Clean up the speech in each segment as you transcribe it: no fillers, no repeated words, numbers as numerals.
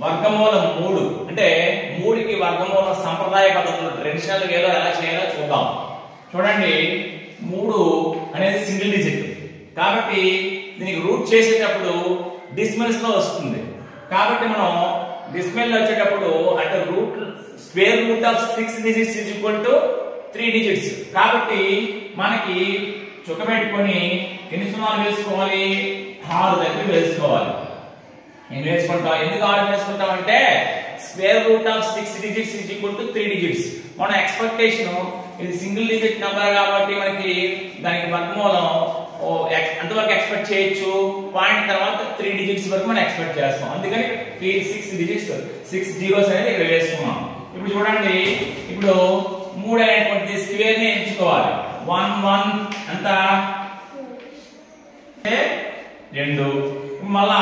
వర్గమూలం 3 అంటే 3కి వర్గమూలం సంప్రదాయ పద్ధతిలో ట్రెడిషనల్ వేలో ఎలా చేయాలో చూద్దాం. చూడండి 3 అనేది సింగిల్ డిజిట్ కాబట్టి దీనికి రూట్ చేసేటప్పుడు డిసిమల్స్ లో వస్తుంది. కాబట్టి మనం డిసిమల్ వచ్చేటప్పుడు అంటే square root of 6 digits is equal to 3 digits. కాబట్టి మనకి చుక్క పెట్టుకొని ఎన్ని సున్నాలు వేసుకోవాలి? 6 దగ్గర వేసుకోవాలి. నేను వేసుకుంటాం. ఎందుకు 6 వేసుకుంటాం అంటే square root of 6 digits is equal to 3 digits. మన ఎక్స్పెక్టేషన్ ఇది సింగిల్ డిజిట్ నెంబర్ కాబట్టి మనకి దానికి వర్గమూలం అంతవరకు ఎక్స్పెక్ట్ చేయొచ్చు. పాయింట్ తర్వాత 3 డిజిట్స్ వరకు మనం ఎక్స్పెక్ట్ చేస్తాం. అందుకని 6 డిజిట్స్ 6 జీరోస్ అనేది ఇక్కడ వేసుకున్నాం. ఇప్పుడు చూడండి ఇప్పుడు 3 అనేటువంటి స్క్వేర్ ని ఎంచుకోవాలి. 1 1 అంత 2 మళ్ళా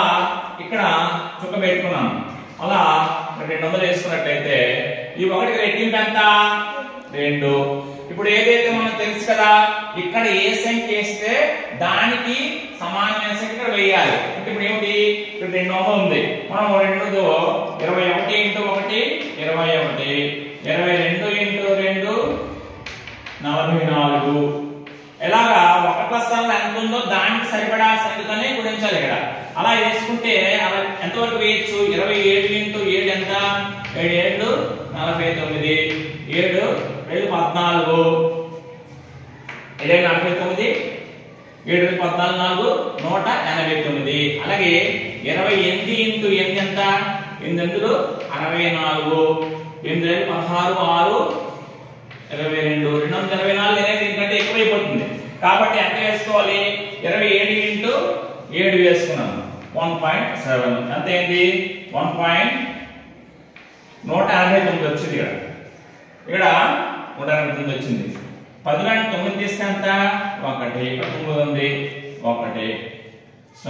ఇక్కడ చుక్క పెట్టుకున్నాం. అలా 200 వేసుకున్నట్లయితే ఈ 1కి రెట్టింపు ఎంత? 2. ఇప్పుడు ఏదైతే మనకు తెలుసు కదా ఇక్కడ ఏ సంఖ్య వేస్తే దానికి సమానమైన సంఖ్య ఇక్కడ వేయాలి. అంటే ఇప్పుడు ఏమిటి? ఇక్కడ 200 ఉంది. మనం 2తో 21 ఇంటూ 1 21, 22 ఇంటూ 2 44. ఎలాగా 1 స్థానంలో ఎంత ఉందో దానికి సరిపడా సంఖ్యతోనే గుణించాలి ఇక్కడ. అలా వేసుకుంటే అలా ఎంతవరకు వేయచ్చు? 27 ఇంటూ 7 ఎంత? 7 49, 7 14, 49, 7 14 189. అలాగే 28 ఇంటూ 8 ఎంత? 8 64, 8 16, 6 22, 224 అనేది ఇంకంటే ఎక్కువైపోతుంది. కాబట్టి ఎంత వేసుకోవాలి? 27 ఇంటూ 7 వేసుకున్నాను 1.7 ఎంత అయింది? 1.189 వచ్చింది. ఇక్కడ 189 వచ్చింది. 10 9 తీస్తే ఎంత? 1, 9 ఉంది 1 0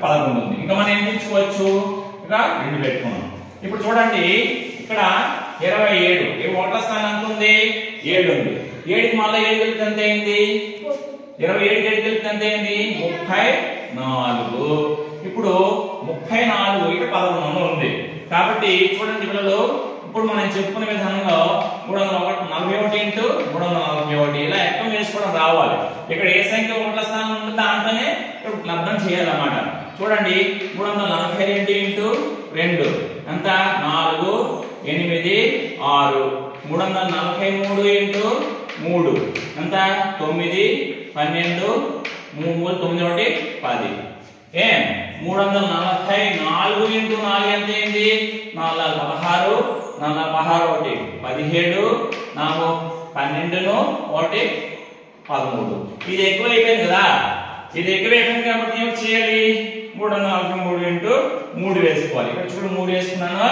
11 ఉంది. ఇంకా మనం ఏం తీసుకోవచ్చు? ఇక 2 పెట్టుకున్నాం. ఇప్పుడు చూడండి ఇక్కడ 27 ఈ 1 స్థానం ఎంత ఉంది? 7 ఉంది. 7కి మళ్ళీ 7 కలిపితే ఎంత అయింది? 27 కలిపితే ఎంత అయింది? 34. ఇప్పుడు 34 ఇక్కడ 11 ఉంది. కాబట్టి చూడండి పిల్లలు ఇప్పుడు మనం చెప్పుకునే విధానంలో 341 ఇంటూ 341 ఇలా ఎక్కువ వేసుకోవడం రావాలి. ఇక్కడ ఏ సంఖ్య 1 స్థానం ఉంటుందో దాంట్లోనే లబ్ధం చేయాలన్నమాట. చూడండి 342 ఇంటూ 2 ఎంత? 4 8 6. 343 ఇంటూ 3 ఎంత? 9 12 3 9 10. 344 ఇంటూ 4 ఎంత అయింది? 4 16, 4 16 17, 4 12 1 13. ఇది ఎక్కువ అయిపోయింది కదా. ఇది ఎక్కువ అయిపోయింది కాబట్టి ఏం చేయాలి? 343 ఇంటూ 3 వేసుకోవాలి. ఇక్కడ చూడు 3 వేసుకున్నాను,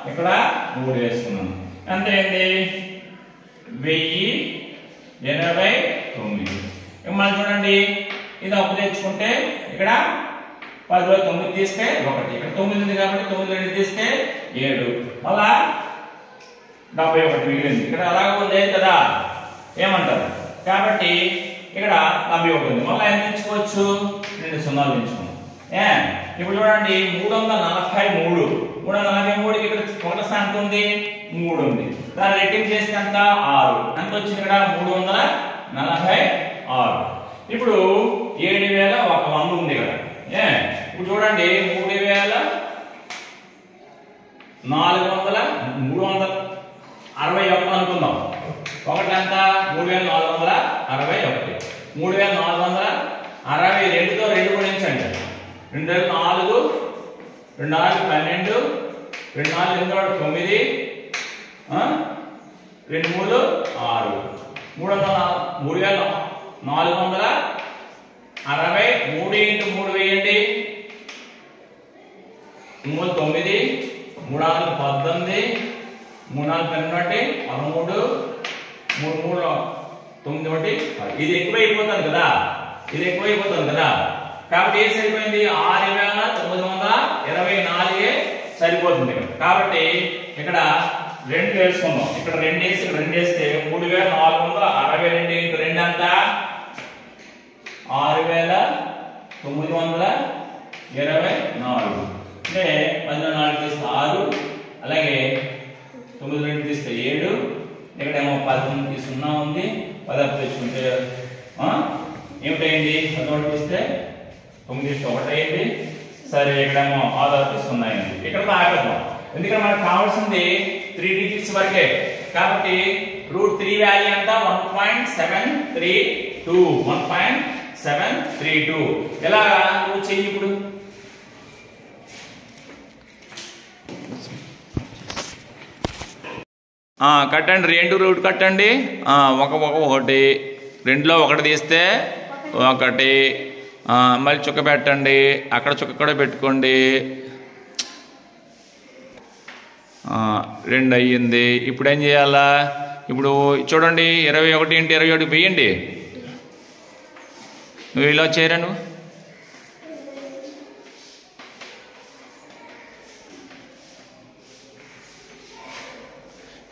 ఇక్కడ 3 వేసుకున్నాను. ఎంత అయింది? 1089. మళ్ళీ చూడండి ఇది అప్పు తెచ్చుకుంటే ఇక్కడ 10లో 9 తీస్తే 1, ఇక్కడ 9 ఉంది కాబట్టి 9 2 తీస్తే 7, మళ్ళా 71 మిగిలింది. ఇక్కడ అలాగే లేదు కదా ఏమంటారు? కాబట్టి ఇక్కడ 71 ఉంది. మళ్ళీ ఎంత తెచ్చుకోవచ్చు? 2 సున్నాలు తెచ్చుకున్నాం. ఇప్పుడు చూడండి 343. 343కి ఇక్కడ 1 స్థానం ఉంది 3 ఉంది. దాన్ని రెట్టింపు చేస్తే ఎంత? 6. ఎంత వచ్చింది ఇక్కడ? 346. ఇప్పుడు 7100 ఉంది ఇక్కడ. ఇప్పుడు చూడండి 361 అనుకుందాం. 1 ఎంత? 3461. 3462తో 2 గుణించండి. 2 4, 2 4 12, 2 4 9, 2 3 6. 3460. 3 ఇంటూ 3 వేయండి. 3 9, 3 4 18, 3 4 12, 13, 3 3 9. ఇది ఎక్కువైపోతుంది కదా. కాబట్టి ఏం సరిపోయింది? 6924 సరిపోతుంది. కాబట్టి ఇక్కడ 2 వేసుకుందాం. ఇక్కడ 2 వేసి 2 వేస్తే 3462 ఇంటూ 2 ఎంత? 6924. అంటే 14 తీస్తే 6, అలాగే 9 2 తీస్తే 7, ఇక్కడేమో 19 0 ఉంది, 10 తెచ్చుకుంటే ఏమిటైంది? 11 తీస్తే 9 1 అయింది. సరే, ఇక్కడేమో 6 0 అయింది. ఇక్కడ ఆగద్దాం, ఎందుకంటే మనకు కావాల్సింది 3 డిజిట్స్ వరకే. కాబట్టి √3 వాల్యూ అంతా 1.732 1.732. ఎలా నువ్వు చెయ్యి ఇప్పుడు? కట్టండి, 2 రూట్ కట్టండి. 1 2లో 1 తీస్తే 1, మళ్ళీ చుక్క పెట్టండి, అక్కడ చుక్క కూడా పెట్టుకోండి. 2 అయ్యింది. ఇప్పుడు ఏం చేయాలా? ఇప్పుడు చూడండి, 21 × 21 వేయండి. నువ్వు ఇలా చేయరా? నువ్వు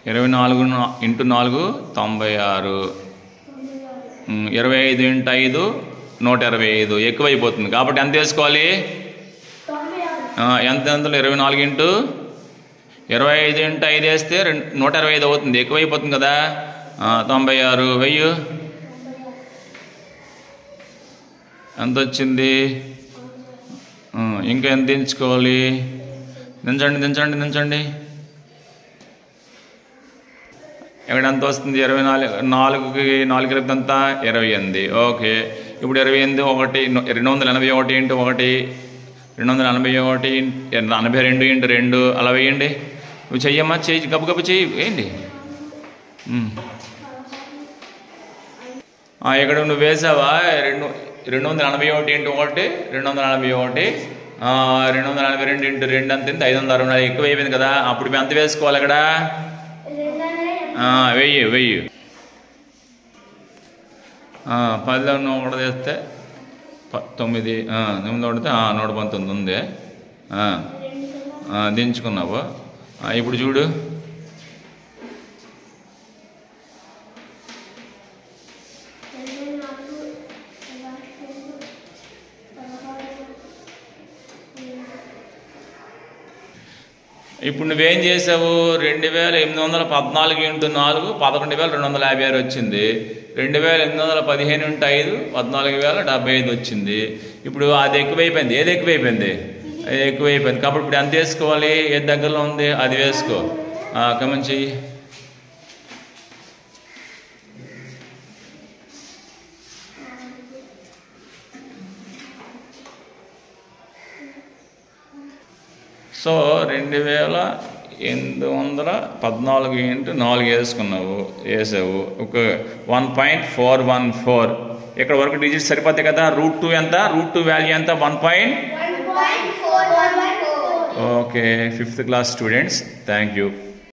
24 × 4 96, 25 × 5 125. ఎక్కువైపోతుంది కాబట్టి ఎంత వేసుకోవాలి? ఎంత? 24 × 25 × 5 వేస్తే 125 అవుతుంది. ఎక్కువైపోతుంది కదా. 96 వెయ్యి ఎంత వచ్చింది? ఇంకా ఎంత దించుకోవాలి? దించండి. ఇక్కడ ఎంత వస్తుంది? 24 4కి 4 కలిపి అంతా 28. ఓకే, ఇప్పుడు 28 1 281 × 1 241 82 × 2 అలా వేయండి. నువ్వు చెయ్యమ్మా, చెయ్యి, గబగబ చెయ్యి, వేయండి. ఇక్కడ నువ్వు వేసావా? 241 × 1 241 242 × 2 అంత 560. ఎక్కువ అయిపోయింది కదా. అప్పుడు మేము ఎంత వేసుకోవాలి? అక్కడ వెయ్యి 10లో 1 వేస్తే 9 కొడితే 119 ఉంది. దించుకున్నావు. ఇప్పుడు చూడు, ఇప్పుడు నువ్వేం చేసావు? 2814 × 4 11256 వచ్చింది. 2815 × 5 14075 వచ్చింది. ఇప్పుడు అది ఎక్కువైపోయింది. ఏది ఎక్కువైపోయింది? అది ఎక్కువైపోయింది. కాబట్టి ఇప్పుడు ఎంత వేసుకోవాలి? ఏది దగ్గరలో ఉంది అది వేసుకో. కమెంట్ చెయ్యి. సో 2814 × 4 వేసావు. ఒక 1.414. ఇక్కడ వరకు డిజిట్స్ సరిపోతాయి కదా. √2 ఎంత? √2 వాల్యూ ఎంత? 1.414. Okay, 5th class students, thank you.